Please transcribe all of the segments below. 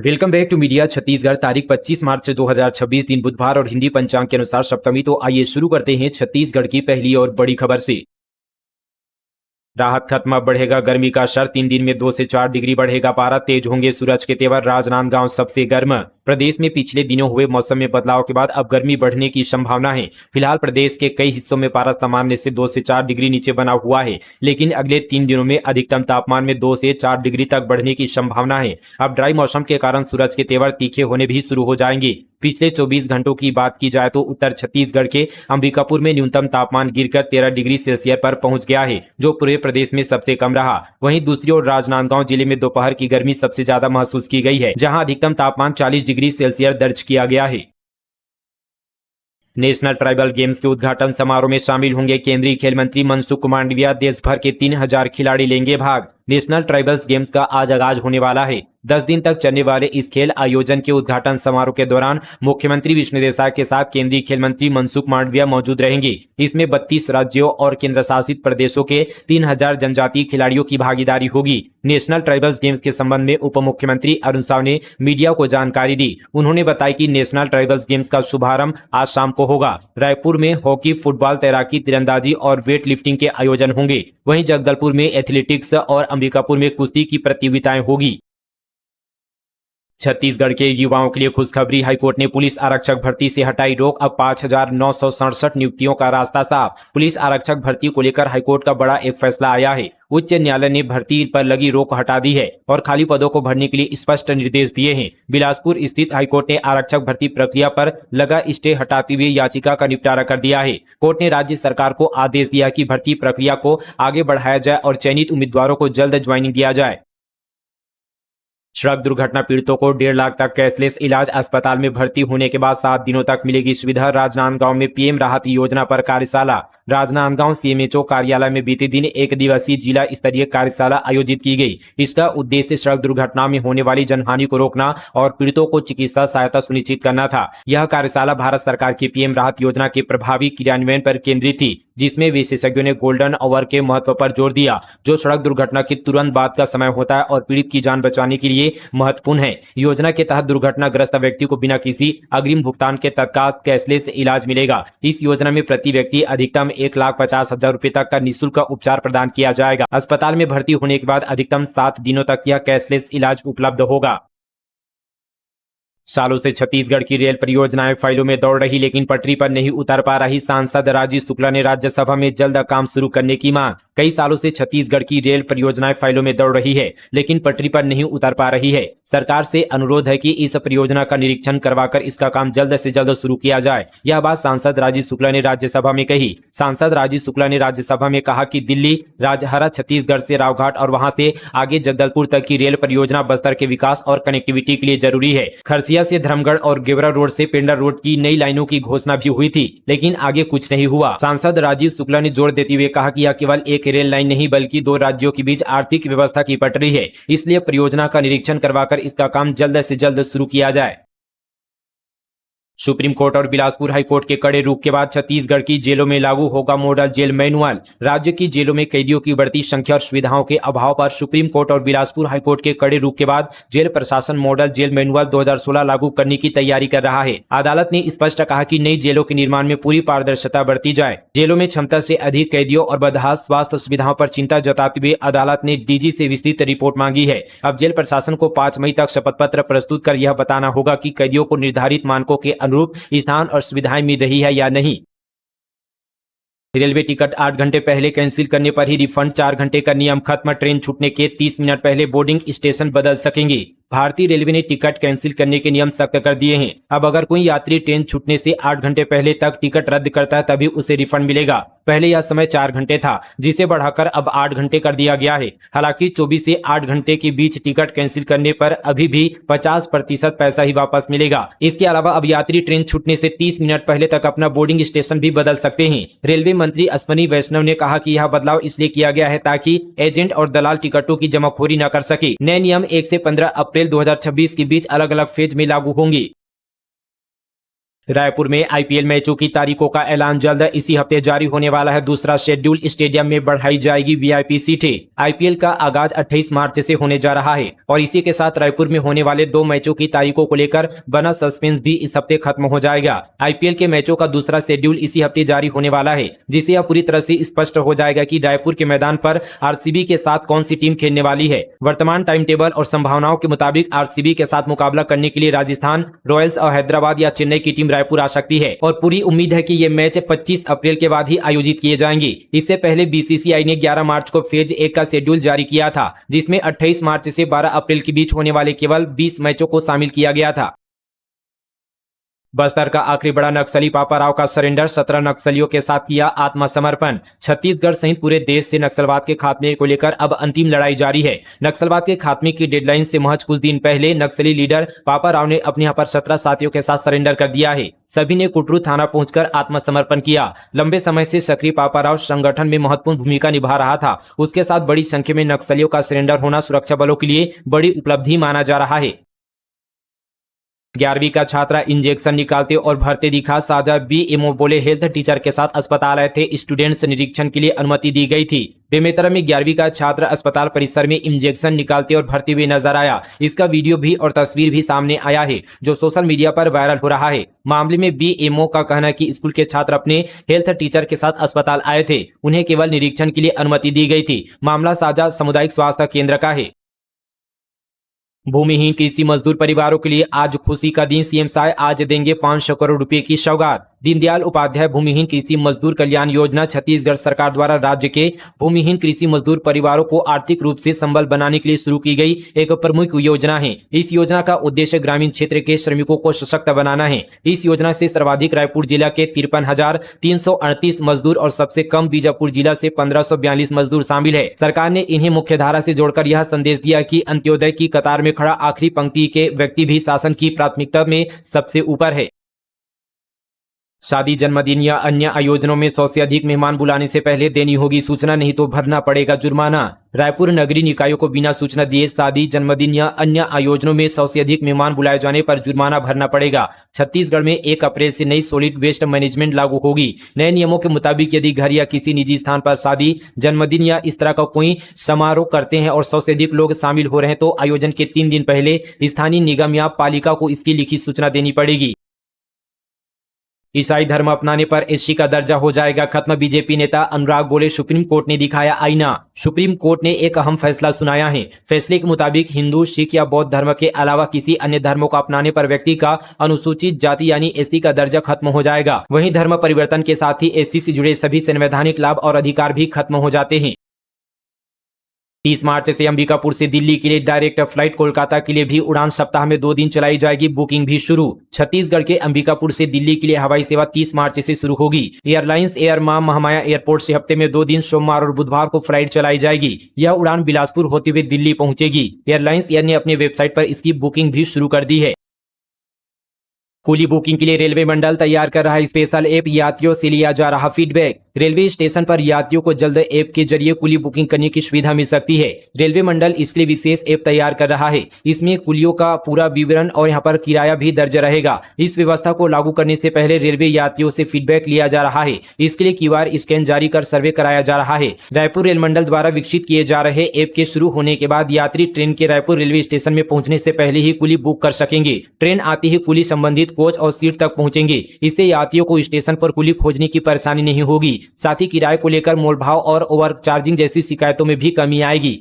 Welcome back to media Chhattisgarh. तारीख 25 मार्च 2026 दिन बुधवार और हिंदी पंचांग के अनुसार सप्तमी। तो आइए शुरू करते हैं छत्तीसगढ़ की पहली और बड़ी खबर से। राहत खत्म, अब बढ़ेगा गर्मी का असर। 3 दिन में 2 से 4 डिग्री बढ़ेगा पारा। तेज होंगे सूरज के तेवर। राजनांदगांव सबसे गर्म। प्रदेश में पिछले दिनों हुए मौसम में बदलाव के बाद अब गर्मी बढ़ने की संभावना है। फिलहाल प्रदेश के कई हिस्सों में पारा सामान्य से 2 से 4 डिग्री नीचे बना हुआ है, लेकिन अगले 3 दिनों में अधिकतम तापमान में 2 से 4 डिग्री तक बढ़ने की संभावना है। अब ड्राई मौसम के कारण सूरज के तेवर तीखे होने भी शुरू हो जाएंगे। पिछले 24 घंटों की बात की जाए तो उत्तर छत्तीसगढ़ के अंबिकापुर में न्यूनतम तापमान गिरकर 13 डिग्री सेल्सियस पर पहुंच गया है, जो पूरे प्रदेश में सबसे कम रहा। वहीं दूसरी ओर राजनांदगांव जिले में दोपहर की गर्मी सबसे ज्यादा महसूस की गई है, जहां अधिकतम तापमान 40 डिग्री सेल्सियस दर्ज किया गया है। नेशनल ट्राइबल गेम्स के उद्घाटन समारोह में शामिल होंगे केंद्रीय खेल मंत्री मनसुख मांडविया। देश भर के 3000 खिलाड़ी लेंगे भाग। नेशनल ट्राइबल्स गेम्स का आज आगाज होने वाला है। 10 दिन तक चलने वाले इस खेल आयोजन के उद्घाटन समारोह के दौरान मुख्यमंत्री विष्णुदेव साय के साथ केंद्रीय खेल मंत्री मनसुख मांडविया मौजूद रहेंगे। इसमें 32 राज्यों और केंद्र शासित प्रदेशों के 3000 जनजातीय खिलाड़ियों की भागीदारी होगी। नेशनल ट्राइबल्स गेम्स के संबंध में उप मुख्यमंत्री अरुण साव ने मीडिया को जानकारी दी। उन्होंने बताया कि नेशनल ट्राइबल्स गेम्स का शुभारंभ आज शाम को होगा। रायपुर में हॉकी, फुटबॉल, तैराकी, तीरंदाजी और वेट लिफ्टिंग के आयोजन होंगे। वहीं जगदलपुर में एथलेटिक्स और अंबिकापुर में कुश्ती की प्रतियोगिताएं होगी। छत्तीसगढ़ के युवाओं के लिए खुशखबरी। हाईकोर्ट ने पुलिस आरक्षक भर्ती से हटाई रोक। अब 5967 नियुक्तियों का रास्ता साफ। पुलिस आरक्षक भर्ती को लेकर हाईकोर्ट का बड़ा एक फैसला आया है। उच्च न्यायालय ने भर्ती पर लगी रोक हटा दी है और खाली पदों को भरने के लिए स्पष्ट निर्देश दिए हैं। बिलासपुर स्थित हाईकोर्ट ने आरक्षक भर्ती प्रक्रिया पर लगा स्टे हटाते हुए याचिका का निपटारा कर दिया है। कोर्ट ने राज्य सरकार को आदेश दिया कि भर्ती प्रक्रिया को आगे बढ़ाया जाए और चयनित उम्मीदवारों को जल्द ज्वाइनिंग दिया जाए। सड़क दुर्घटना पीड़ितों को 1.5 लाख तक कैशलेस इलाज। अस्पताल में भर्ती होने के बाद 7 दिनों तक मिलेगी सुविधा। राजनांदगांव में पीएम राहत योजना पर कार्यशाला। राजनांदगांव सीएमएचओ कार्यालय में बीते दिन 1 दिवसीय जिला स्तरीय कार्यशाला आयोजित की गई। इसका उद्देश्य सड़क दुर्घटना में होने वाली जनहानि को रोकना और पीड़ितों को चिकित्सा सहायता सुनिश्चित करना था। यह कार्यशाला भारत सरकार की पीएम राहत योजना के प्रभावी क्रियान्वयन पर केंद्रित थी, जिसमें विशेषज्ञों ने गोल्डन आवर के महत्व पर जोर दिया, जो सड़क दुर्घटना के तुरंत बाद का समय होता है और पीड़ित की जान बचाने के लिए महत्वपूर्ण है। योजना के तहत दुर्घटनाग्रस्त व्यक्ति को बिना किसी अग्रिम भुगतान के तत्काल कैशलेस इलाज मिलेगा। इस योजना में प्रति व्यक्ति अधिकतम 1,50,000 रुपए तक का निःशुल्क उपचार प्रदान किया जाएगा। अस्पताल में भर्ती होने के बाद अधिकतम 7 दिनों तक यह कैशलेस इलाज उपलब्ध होगा। सालों से छत्तीसगढ़ की रेल परियोजनाएं फाइलों में दौड़ रही, लेकिन पटरी पर नहीं उतर पा रही। सांसद राजीव शुक्ला ने राज्यसभा में जल्द काम शुरू करने की मांग। कई सालों से छत्तीसगढ़ की रेल परियोजनाएं फाइलों में दौड़ रही है, लेकिन पटरी पर नहीं उतर पा रही है। सरकार से अनुरोध है कि इस परियोजना का निरीक्षण करवाकर इसका काम जल्द से जल्द शुरू किया जाए। यह बात सांसद राजीव शुक्ला ने राज्यसभा में कही। सांसद राजीव शुक्ला ने राज्यसभा में कहा कि दिल्ली राजहरा छत्तीसगढ़ से रावघाट और वहां से आगे जगदलपुर तक की रेल परियोजना बस्तर के विकास और कनेक्टिविटी के लिए जरूरी है। खरसिया से धर्मगढ़ और गेवरा रोड से पेंडर रोड की नई लाइनों की घोषणा भी हुई थी, लेकिन आगे कुछ नहीं हुआ। सांसद राजीव शुक्ला ने जोर देते हुए कहा कि यह केवल एक रेल लाइन नहीं बल्कि 2 राज्यों के बीच आर्थिक व्यवस्था की पटरी है। इसलिए परियोजना का निरीक्षण करवाकर इसका काम जल्द से जल्द शुरू किया जाए। सुप्रीम कोर्ट और बिलासपुर हाई कोर्ट के कड़े रुख के बाद छत्तीसगढ़ की जेलों में लागू होगा मॉडल जेल मैनुअल। राज्य की जेलों में कैदियों की बढ़ती संख्या और सुविधाओं के अभाव पर सुप्रीम कोर्ट और बिलासपुर हाई कोर्ट के कड़े रुख के बाद जेल प्रशासन मॉडल जेल मैनुअल 2016 लागू करने की तैयारी कर रहा है। अदालत ने स्पष्ट कहा कि नई जेलों के निर्माण में पूरी पारदर्शिता बरती जाए। जेलों में क्षमता से अधिक कैदियों और बदहाल स्वास्थ्य सुविधाओं पर चिंता जताते हुए अदालत ने डीजी से विस्तृत रिपोर्ट मांगी है। अब जेल प्रशासन को 5 मई तक शपथ पत्र प्रस्तुत कर यह बताना होगा कि कैदियों को निर्धारित मानकों के अनुरूप स्थान और सुविधाएं मिल रही है या नहीं। रेलवे टिकट 8 घंटे पहले कैंसिल करने पर ही रिफंड। 4 घंटे का नियम खत्म। ट्रेन छूटने के 30 मिनट पहले बोर्डिंग स्टेशन बदल सकेंगे। भारतीय रेलवे ने टिकट कैंसिल करने के नियम सख्त कर दिए हैं। अब अगर कोई यात्री ट्रेन छूटने से 8 घंटे पहले तक टिकट रद्द करता है तभी उसे रिफंड मिलेगा। पहले यह समय 4 घंटे था, जिसे बढ़ाकर अब 8 घंटे कर दिया गया है। हालांकि 24 से 8 घंटे के बीच टिकट कैंसिल करने पर अभी भी 50% पैसा ही वापस मिलेगा। इसके अलावा अब यात्री ट्रेन छूटने से 30 मिनट पहले तक अपना बोर्डिंग स्टेशन भी बदल सकते हैं। रेलवे मंत्री अश्वनी वैष्णव ने कहा कि यह बदलाव इसलिए किया गया है ताकि एजेंट और दलाल टिकटों की जमाखोरी न कर सके। नए नियम 1 से 15 अप्रैल 2026 के बीच अलग अलग फेज में लागू होंगे। रायपुर में आईपीएल मैचों की तारीखों का ऐलान जल्द इसी हफ्ते जारी होने वाला है। दूसरा शेड्यूल स्टेडियम में बढ़ाई जाएगी वीआईपी सीटें। आईपीएल का आगाज 28 मार्च से होने जा रहा है और इसी के साथ रायपुर में होने वाले 2 मैचों की तारीखों को लेकर बना सस्पेंस भी इस हफ्ते खत्म हो जाएगा। आईपीएल के मैचों का दूसरा शेड्यूल इसी हफ्ते जारी होने वाला है, जिससे अब पूरी तरह से स्पष्ट हो जाएगा कि रायपुर के मैदान पर आरसीबी के साथ कौन सी टीम खेलने वाली है। वर्तमान टाइम टेबल और संभावनाओं के मुताबिक आरसीबी के साथ मुकाबला करने के लिए राजस्थान रॉयल्स और हैदराबाद या चेन्नई की टीम रायपुर आ सकती है और पूरी उम्मीद है कि ये मैच 25 अप्रैल के बाद ही आयोजित किए जाएंगे। इससे पहले बीसीसीआई ने 11 मार्च को फेज 1 का शेड्यूल जारी किया था, जिसमें 28 मार्च से 12 अप्रैल के बीच होने वाले केवल 20 मैचों को शामिल किया गया था। बस्तर का आखिरी बड़ा नक्सली पापाराव का सरेंडर, 17 नक्सलियों के साथ किया आत्मसमर्पण। छत्तीसगढ़ सहित पूरे देश से नक्सलवाद के खात्मे को लेकर अब अंतिम लड़ाई जारी है। नक्सलवाद के खात्मे की डेडलाइन से महज कुछ दिन पहले नक्सली लीडर पापाराव ने अपने यहाँ पर 17 साथियों के साथ सरेंडर कर दिया है। सभी ने कुटरू थाना पहुंचकर आत्मसमर्पण किया। लंबे समय से सक्रिय पापाराव संगठन में महत्वपूर्ण भूमिका निभा रहा था। उसके साथ बड़ी संख्या में नक्सलियों का सरेंडर होना सुरक्षा बलों के लिए बड़ी उपलब्धि माना जा रहा है। 11वीं का छात्रा इंजेक्शन निकालते और भरते दिखा। साजा बीएमओ बोले हेल्थ टीचर के साथ अस्पताल आए थे, स्टूडेंट्स निरीक्षण के लिए अनुमति दी गई थी। बेमेतरा में 11वीं का छात्र अस्पताल परिसर में इंजेक्शन निकालते और भरते हुए नजर आया। इसका वीडियो भी और तस्वीर भी सामने आया है, जो सोशल मीडिया पर वायरल हो रहा है। मामले में बीएमओ का कहना है कि स्कूल के छात्र अपने हेल्थ टीचर के साथ अस्पताल आए थे, उन्हें केवल निरीक्षण के लिए अनुमति दी गई थी। मामला साजा सामुदायिक स्वास्थ्य केंद्र का है। भूमिहीन कृषि मजदूर परिवारों के लिए आज खुशी का दिन। सीएम साय आज देंगे 500 करोड़ रुपए की सौगात। दीनदयाल उपाध्याय भूमिहीन कृषि मजदूर कल्याण योजना छत्तीसगढ़ सरकार द्वारा राज्य के भूमिहीन कृषि मजदूर परिवारों को आर्थिक रूप से संबल बनाने के लिए शुरू की गई एक प्रमुख योजना है। इस योजना का उद्देश्य ग्रामीण क्षेत्र के श्रमिकों को सशक्त बनाना है। इस योजना से सर्वाधिक रायपुर जिला के 53,338 मजदूर और सबसे कम बीजापुर जिला से 1542 मजदूर शामिल है। सरकार ने इन्हें मुख्य धारा से जोड़कर यह संदेश दिया कि अंत्योदय की कतार में खड़ा आखिरी पंक्ति के व्यक्ति भी शासन की प्राथमिकता में सबसे ऊपर है। शादी, जन्मदिन या अन्य आयोजनों में 100 से अधिक मेहमान बुलाने से पहले देनी होगी सूचना, नहीं तो भरना पड़ेगा जुर्माना। रायपुर नगरीय निकायों को बिना सूचना दिए शादी, जन्मदिन या अन्य आयोजनों में 100 से अधिक मेहमान बुलाए जाने पर जुर्माना भरना पड़ेगा। छत्तीसगढ़ में 1 अप्रैल से नई सॉलिड वेस्ट मैनेजमेंट लागू होगी। नए नियमों के मुताबिक यदि घर या किसी निजी स्थान पर शादी, जन्मदिन या इस तरह का कोई समारोह करते हैं और 100 से अधिक लोग शामिल हो रहे हैं, तो आयोजन के 3 दिन पहले स्थानीय निगम या पालिका को इसकी लिखित सूचना देनी पड़ेगी। ईसाई धर्म अपनाने पर एससी का दर्जा हो जाएगा खत्म। बीजेपी नेता अनुराग बोले सुप्रीम कोर्ट ने दिखाया आईना। सुप्रीम कोर्ट ने एक अहम फैसला सुनाया है। फैसले के मुताबिक हिंदू, सिख या बौद्ध धर्म के अलावा किसी अन्य धर्मों को अपनाने पर व्यक्ति का अनुसूचित जाति यानी एससी का दर्जा खत्म हो जाएगा। वहीं धर्म परिवर्तन के साथ ही एससी से जुड़े सभी संवैधानिक लाभ और अधिकार भी खत्म हो जाते हैं। 30 मार्च से अंबिकापुर से दिल्ली के लिए डायरेक्ट फ्लाइट, कोलकाता के लिए भी उड़ान सप्ताह में 2 दिन चलाई जाएगी। बुकिंग भी शुरू। छत्तीसगढ़ के अंबिकापुर से दिल्ली के लिए हवाई सेवा 30 मार्च से शुरू होगी। एयरलाइंस एयर मां महामाया एयरपोर्ट से हफ्ते में 2 दिन सोमवार और बुधवार को फ्लाइट चलाई जाएगी। यह उड़ान बिलासपुर होते हुए दिल्ली पहुंचेगी। एयरलाइंस एयर ने अपने वेबसाइट पर इसकी बुकिंग भी शुरू कर दी है। कूली बुकिंग के लिए रेलवे मंडल तैयार कर रहा स्पेशल ऐप, यात्रियों से लिया जा रहा फीडबैक। रेलवे स्टेशन पर यात्रियों को जल्द ऐप के जरिए कुली बुकिंग करने की सुविधा मिल सकती है। रेलवे मंडल इसके लिए विशेष ऐप तैयार कर रहा है। इसमें कुलियों का पूरा विवरण और यहाँ पर किराया भी दर्ज रहेगा। इस व्यवस्था को लागू करने से पहले रेलवे यात्रियों से फीडबैक लिया जा रहा है। इसके लिए QR स्कैन जारी कर सर्वे कराया जा रहा है। रायपुर रेल मंडल द्वारा विकसित किए जा रहे ऐप के शुरू होने के बाद यात्री ट्रेन के रायपुर रेलवे स्टेशन में पहुंचने से पहले ही कुली बुक कर सकेंगे। ट्रेन आते ही कुली संबंधित कोच और सीट तक पहुंचेंगे। इससे यात्रियों को स्टेशन पर कुली खोजने की परेशानी नहीं होगी। साथ ही किराए को लेकर मोलभाव और ओवर चार्जिंग जैसी शिकायतों में भी कमी आएगी।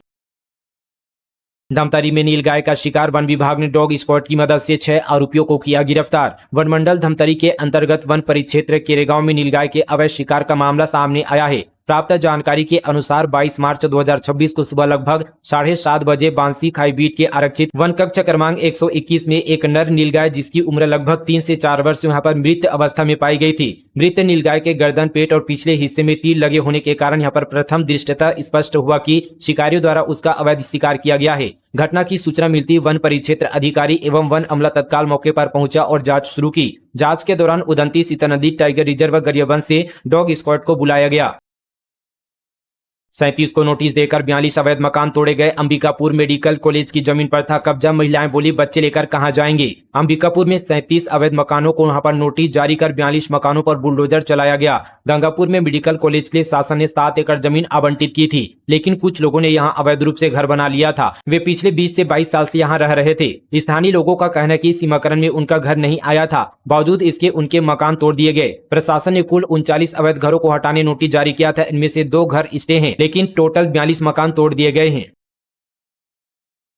धमतरी में नीलगाय का शिकार, वन विभाग ने डॉग स्क्वाड की मदद से 6 आरोपियों को किया गिरफ्तार। वन मंडल धमतरी के अंतर्गत वन परिक्षेत्र केरेगांव में नीलगाय के अवैध शिकार का मामला सामने आया है। प्राप्त जानकारी के अनुसार 22 मार्च 2026 को सुबह लगभग 7:30 बजे बांसी खाई बीट के आरक्षित वन कक्ष क्रमांक 121 में एक नर नीलगाय जिसकी उम्र लगभग 3 से 4 वर्ष यहाँ पर मृत अवस्था में पाई गई थी। मृत नीलगाय के गर्दन, पेट और पिछले हिस्से में तीर लगे होने के कारण यहाँ पर प्रथम दृष्टता स्पष्ट हुआ कि शिकारियों द्वारा उसका अवैध शिकार किया गया है। घटना की सूचना मिलती वन परिक्षेत्र अधिकारी एवं वन अमला तत्काल मौके पर पहुंचा और जांच शुरू की। जांच के दौरान उदंती सीता नदी टाइगर रिजर्व गरियाबंद से डॉग स्क्वाड को बुलाया गया। 37 को नोटिस देकर 42 अवैध मकान तोड़े गए। अंबिकापुर मेडिकल कॉलेज की जमीन पर था कब्जा। महिलाएं बोली बच्चे लेकर कहां जाएंगे। अंबिकापुर में 37 अवैध मकानों को वहां पर नोटिस जारी कर 42 मकानों पर बुलडोजर चलाया गया। गंगापुर में मेडिकल कॉलेज के लिए शासन ने 7 एकड़ जमीन आवंटित की थी, लेकिन कुछ लोगों ने यहां अवैध रूप से घर बना लिया था। वे पिछले 20 से 22 साल से यहां रह रहे थे। स्थानीय लोगों का कहना है कि सीमाकरण में उनका घर नहीं आया था, बावजूद इसके उनके मकान तोड़ दिए गए। प्रशासन ने कुल 39 अवैध घरों को हटाने नोटिस जारी किया था। इनमें से 2 घर स्टे हैं, लेकिन टोटल 42 मकान तोड़ दिए गए हैं।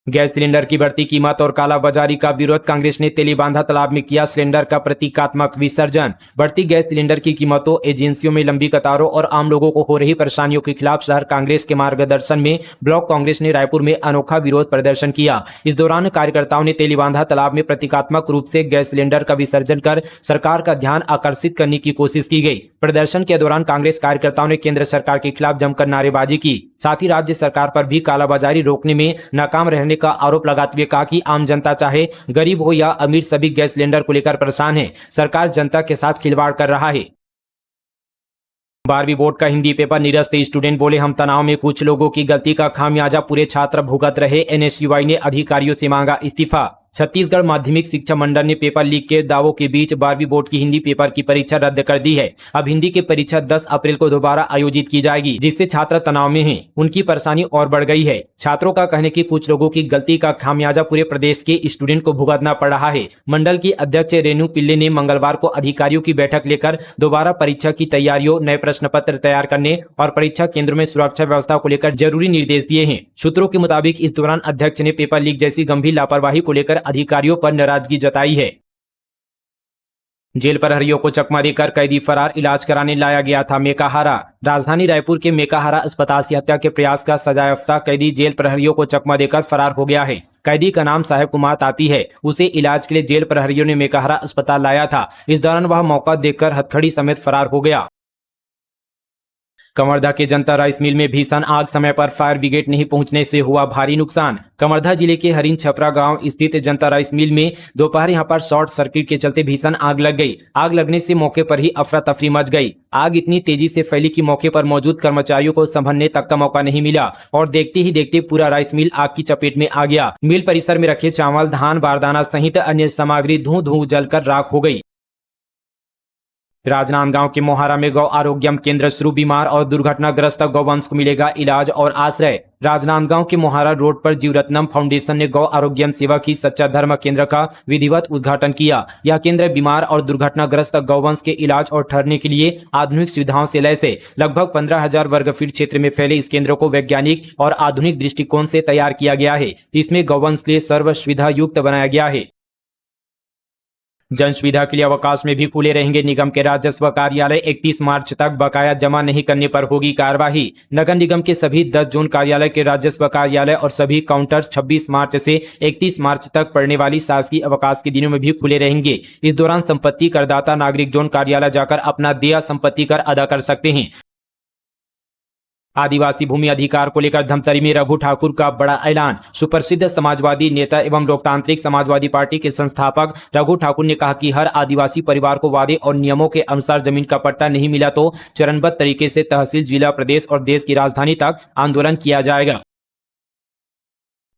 गैस सिलेंडर की बढ़ती कीमत और कालाबाजारी का विरोध। कांग्रेस ने तेलीबांधा तालाब में किया सिलेंडर का प्रतीकात्मक विसर्जन। बढ़ती गैस सिलेंडर की कीमतों, एजेंसियों में लंबी कतारों और आम लोगों को हो रही परेशानियों के खिलाफ शहर कांग्रेस के मार्गदर्शन में ब्लॉक कांग्रेस ने रायपुर में अनोखा विरोध प्रदर्शन किया। इस दौरान कार्यकर्ताओं ने तेलीबांधा तालाब में प्रतीकात्मक रूप से गैस सिलेंडर का विसर्जन कर सरकार का ध्यान आकर्षित करने की कोशिश की गई। प्रदर्शन के दौरान कांग्रेस कार्यकर्ताओं ने केंद्र सरकार के खिलाफ जमकर नारेबाजी की। साथ ही राज्य सरकार पर भी कालाबाजारी रोकने में नाकाम रहने का आरोप लगाते हुए कहा कि आम जनता चाहे गरीब हो या अमीर, सभी गैस सिलेंडर को लेकर परेशान है। सरकार जनता के साथ खिलवाड़ कर रहा है। 12वीं बोर्ड का हिंदी पेपर निरस्त। स्टूडेंट बोले हम तनाव में, कुछ लोगों की गलती का खामियाजा पूरे छात्र भुगत रहे। एनएसयूआई ने अधिकारियों से मांगा इस्तीफा। छत्तीसगढ़ माध्यमिक शिक्षा मंडल ने पेपर लीक के दावों के बीच 12वीं बोर्ड की हिंदी पेपर की परीक्षा रद्द कर दी है। अब हिंदी की परीक्षा 10 अप्रैल को दोबारा आयोजित की जाएगी, जिससे छात्र तनाव में हैं। उनकी परेशानी और बढ़ गई है। छात्रों का कहने की कुछ लोगों की गलती का खामियाजा पूरे प्रदेश के स्टूडेंट को भुगतना पड़ रहा है। मंडल की अध्यक्ष रेणु पिल्ले ने मंगलवार को अधिकारियों की बैठक लेकर दोबारा परीक्षा की तैयारियों, नए प्रश्न पत्र तैयार करने और परीक्षा केंद्रों में सुरक्षा व्यवस्था को लेकर जरूरी निर्देश दिए हैं। सूत्रों के मुताबिक इस दौरान अध्यक्ष ने पेपर लीक जैसी गंभीर लापरवाही को लेकर अधिकारियों पर नाराजगी जताई है। जेल प्रहरियों को चकमा देकर कैदी फरार, इलाज कराने लाया गया था मेकाहारा। राजधानी रायपुर के मेकाहारा अस्पताल से हत्या के प्रयास का सजायाफ्ता कैदी जेल प्रहरियों को चकमा देकर फरार हो गया है। कैदी का नाम साहेब कुमार ताती है। उसे इलाज के लिए जेल प्रहरियों ने मेकाहारा अस्पताल लाया था। इस दौरान वह मौका देखकर हथकड़ी समेत फरार हो गया। कवर्धा के जनता राइस मिल में भीषण आग, समय पर फायर ब्रिगेड नहीं पहुंचने से हुआ भारी नुकसान। कवर्धा जिले के हरिन छपरा गांव स्थित जनता राइस मिल में दोपहर यहां पर शॉर्ट सर्किट के चलते भीषण आग लग गई। आग लगने से मौके पर ही अफरा तफरी मच गई। आग इतनी तेजी से फैली कि मौके पर मौजूद कर्मचारियों को संभलने तक का मौका नहीं मिला और देखते ही देखते पूरा राइस मिल आग की चपेट में आ गया। मिल परिसर में रखे चावल, धान, बारदाना सहित अन्य सामग्री धूं धूं जलकर राख हो गई। राजनांदगांव के मोहारा में गौ आरोग्यम केंद्र शुरू, बीमार और दुर्घटनाग्रस्त गौवंश को मिलेगा इलाज और आश्रय। राजनांदगांव के मोहारा रोड पर जीवरत्नम फाउंडेशन ने गौ आरोग्यम सेवा की सच्चा धर्म केंद्र का विधिवत उद्घाटन किया। यह केंद्र बीमार और दुर्घटनाग्रस्त गौवंश के इलाज और ठहरने के लिए आधुनिक सुविधाओं से लैस है। लगभग 15,000 वर्ग फीट क्षेत्र में फैले इस केंद्र को वैज्ञानिक और आधुनिक दृष्टिकोण से तैयार किया गया है। इसमें गौवंश के लिए सर्व सुविधा युक्त बनाया गया है। जन सुविधा के लिए अवकाश में भी खुले रहेंगे निगम के राजस्व कार्यालय। 31 मार्च तक बकाया जमा नहीं करने पर होगी कार्यवाही। नगर निगम के सभी 10 जोन कार्यालय के राजस्व कार्यालय और सभी काउंटर 26 मार्च से 31 मार्च तक पड़ने वाली शासकीय अवकाश के दिनों में भी खुले रहेंगे। इस दौरान संपत्ति करदाता नागरिक जोन कार्यालय जाकर अपना देय संपत्ति कर अदा कर सकते हैं। आदिवासी भूमि अधिकार को लेकर धमतरी में रघु ठाकुर का बड़ा ऐलान। सुप्रसिद्ध समाजवादी नेता एवं लोकतांत्रिक समाजवादी पार्टी के संस्थापक रघु ठाकुर ने कहा कि हर आदिवासी परिवार को वादे और नियमों के अनुसार जमीन का पट्टा नहीं मिला तो चरणबद्ध तरीके से तहसील, जिला, प्रदेश और देश की राजधानी तक आंदोलन किया जाएगा।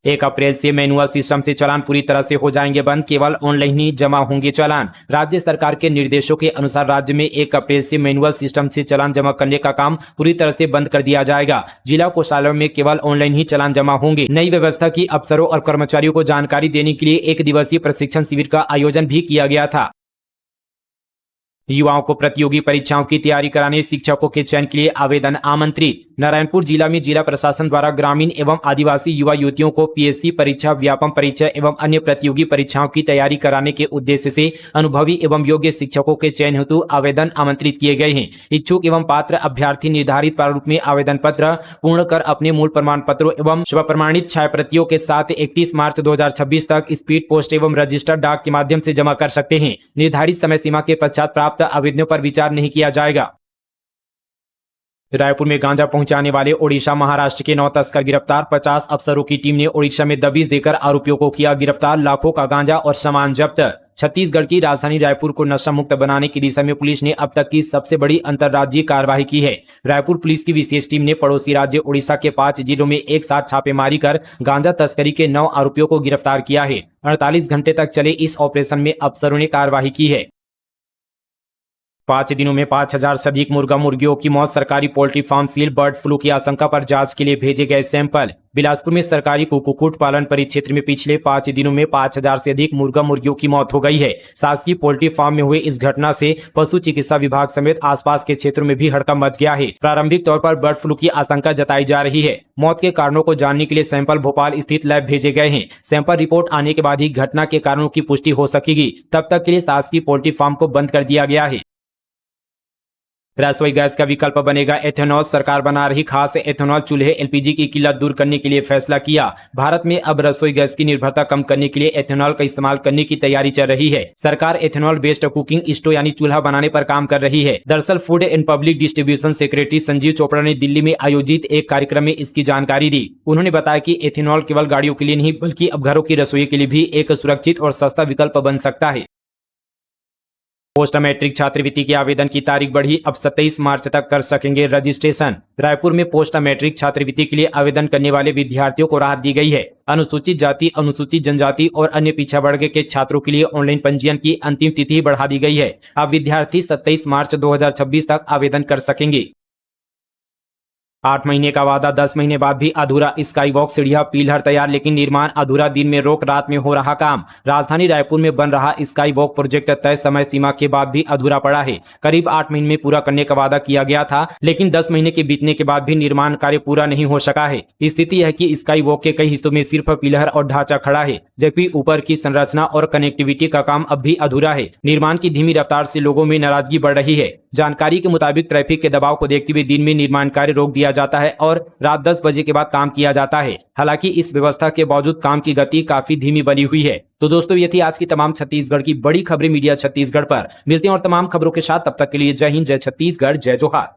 1 अप्रैल से मैनुअल सिस्टम से चालान पूरी तरह से हो जाएंगे बंद, केवल ऑनलाइन ही जमा होंगे चालान। राज्य सरकार के निर्देशों के अनुसार राज्य में 1 अप्रैल से मैनुअल सिस्टम से चालान जमा करने का काम पूरी तरह से बंद कर दिया जाएगा। जिला कोषालयों में केवल ऑनलाइन ही चालान जमा होंगे। नई व्यवस्था की अफसरों और कर्मचारियों को जानकारी देने के लिए 1 दिवसीय प्रशिक्षण शिविर का आयोजन भी किया गया था। युवाओं को प्रतियोगी परीक्षाओं की तैयारी कराने शिक्षकों के चयन के लिए आवेदन आमंत्रित। नारायणपुर जिला में जिला प्रशासन द्वारा ग्रामीण एवं आदिवासी युवा युवतियों को पीएससी परीक्षा, व्यापम परीक्षा एवं अन्य प्रतियोगी परीक्षाओं की तैयारी कराने के उद्देश्य से अनुभवी एवं योग्य शिक्षकों के चयन हेतु आवेदन आमंत्रित किए गए हैं। इच्छुक एवं पात्र अभ्यर्थी निर्धारित प्रारूप में आवेदन पत्र पूर्ण कर अपने मूल प्रमाण पत्रों एवं स्वप्रमाणित छाया प्रतियों के साथ 31 मार्च 2026 तक स्पीड पोस्ट एवं रजिस्टर्ड डाक के माध्यम से जमा कर सकते हैं। निर्धारित समय सीमा के पश्चात प्राप्त आवेदनों पर विचार नहीं किया जाएगा। रायपुर में गांजा पहुंचाने वाले ओडिशा महाराष्ट्र के 9 तस्कर गिरफ्तार। 50 अफसरों की टीम ने ओडिशा में दबिश देकर आरोपियों को किया गिरफ्तार। लाखों का गांजा और सामान जब्त। छत्तीसगढ़ की राजधानी रायपुर को नशा मुक्त बनाने की दिशा में पुलिस ने अब तक की सबसे बड़ी अंतर्राज्यीय कार्रवाई की है। रायपुर पुलिस की विशेष टीम ने पड़ोसी राज्य उड़ीसा के 5 जिलों में एक साथ छापेमारी कर गांजा तस्करी के 9 आरोपियों को गिरफ्तार किया है। 48 घंटे तक चले इस ऑपरेशन में अफसरों ने कार्रवाई की है। 5 दिनों में 5,000 से अधिक मुर्गा मुर्गियों की मौत। सरकारी poultry farm seal. Bird flu की आशंका पर जांच के लिए भेजे गए सैंपल। बिलासपुर में सरकारी कुक्कुट पालन परिक्षेत्र में पिछले 5 दिनों में 5,000 से अधिक मुर्गा मुर्गियों की मौत हो गई है। शासकीय पोल्ट्री फार्म में हुए इस घटना से पशु चिकित्सा विभाग समेत आसपास के क्षेत्रों में भी हड़कंप मच गया है। प्रारंभिक तौर पर बर्ड फ्लू की आशंका जताई जा रही है। मौत के कारणों को जानने के लिए सैंपल भोपाल स्थित लैब भेजे गए हैं। सैंपल रिपोर्ट आने के बाद ही घटना के कारणों की पुष्टि हो सकेगी। तब तक के लिए शासकीय पोल्ट्री फार्म को बंद कर दिया गया है। रसोई गैस का विकल्प बनेगा एथेनॉल। सरकार बना रही खास एथेनॉल चूल्हे एलपीजी की किल्लत दूर करने के लिए फैसला किया। भारत में अब रसोई गैस की निर्भरता कम करने के लिए एथेनॉल का इस्तेमाल करने की तैयारी चल रही है। सरकार एथेनॉल बेस्ड कुकिंग स्टोव यानी चूल्हा बनाने पर काम कर रही है। दरअसल food and public distribution secretary Sanjeev Chopra ने दिल्ली में आयोजित एक कार्यक्रम में इसकी जानकारी दी। उन्होंने बताया कि एथेनॉल केवल गाड़ियों के लिए नहीं बल्कि अब घरों की रसोई के लिए भी एक सुरक्षित और सस्ता विकल्प बन सकता है। पोस्ट मैट्रिक छात्रवृत्ति के आवेदन की तारीख बढ़ी। अब 27 मार्च तक कर सकेंगे रजिस्ट्रेशन। रायपुर में पोस्ट मैट्रिक छात्रवृत्ति के लिए आवेदन करने वाले विद्यार्थियों को राहत दी गई है। अनुसूचित जाति, अनुसूचित जनजाति और अन्य पिछड़ा वर्ग के छात्रों के लिए ऑनलाइन पंजीयन की अंतिम तिथि बढ़ा दी गई है। अब विद्यार्थी 27 मार्च 2026 तक आवेदन कर सकेंगे। 8 महीने का वादा 10 महीने बाद भी अधूरा। स्काई वॉक सीढ़ियां पिलर तैयार लेकिन निर्माण अधूरा। दिन में रोक रात में हो रहा काम। राजधानी रायपुर में बन रहा स्काई वॉक प्रोजेक्ट तय समय सीमा के बाद भी अधूरा पड़ा है। करीब 8 महीने में पूरा करने का वादा किया गया था, लेकिन 10 महीने के बीतने के बाद भी निर्माण कार्य पूरा नहीं हो सका है। स्थिति यह है कि स्काई वॉक के कई हिस्सों में सिर्फ पिलर और ढांचा खड़ा है, जबकि ऊपर की संरचना और कनेक्टिविटी का काम अब भी अधूरा है। निर्माण की धीमी रफ्तार से लोगों में नाराजगी बढ़ रही है। जानकारी के मुताबिक ट्रैफिक के दबाव को देखते हुए दिन में निर्माण कार्य रोक दिया जाता है और रात 10 बजे के बाद काम किया जाता है। हालांकि इस व्यवस्था के बावजूद काम की गति काफी धीमी बनी हुई है। तो दोस्तों, ये थी आज की तमाम छत्तीसगढ़ की बड़ी खबरें मीडिया छत्तीसगढ़ पर। मिलते हैं और तमाम खबरों के साथ। तब तक के लिए जय हिंद, जय छत्तीसगढ़, जय जोहार।